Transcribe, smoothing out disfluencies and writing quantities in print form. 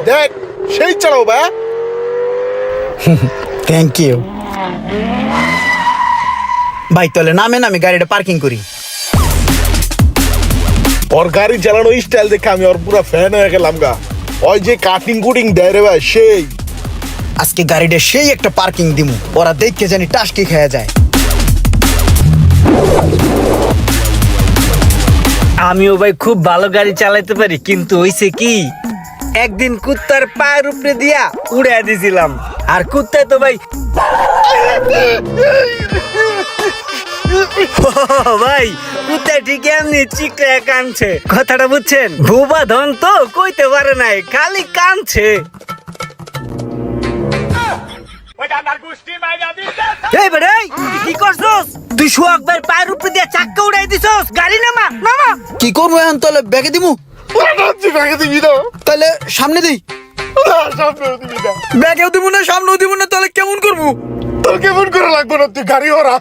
দেখ সেই চালাও ভাই। থ্যাংক ইউ ভাই, তাহলে নামেন, আমি গাড়িটা পার্কিং করি। ওর গাড়ি চালানো স্টাইল দেখে আমি ওর পুরো ফ্যান হয়ে গেলাম গা। ওই যে কাটিং কুটিং দেয় রে ভাই, সেই আজকে গাড়িটা সেই একটা পার্কিং দিমু, ওরা দেখে জানি টাসকি খেয়ে যায়। আমিও ভাই খুব ভালো গাড়ি চালাইতে পারি, কিন্তু হইছে কি একদিন কুত্তার পায়ের উপরে দিয়া উড়াই দিছিলাম, আর কুত্তায় তো ভাই ভাই কুত্তা ঠিক এমনি চিকটা কানছে, কথাটা বুঝছেন? ভুবা ধন তো কইতে পারে নাই, খালি কানছে। এই বেড়ে কি করছস তুই? সোহাগ ভাই পায়ের উপরে দিয়া চাক্কা উড়াই দিছস, গাড়ি নামা নামা। কি করবো এখন, তাহলে ব্যাগে দিমু? তাহলে সামনে দিই। ব্যাগেও দিব না, সামনেও দিব না, তাহলে কেমন করবো? তোর কেমন করে লাগবো না, তুই গাড়ি ওরা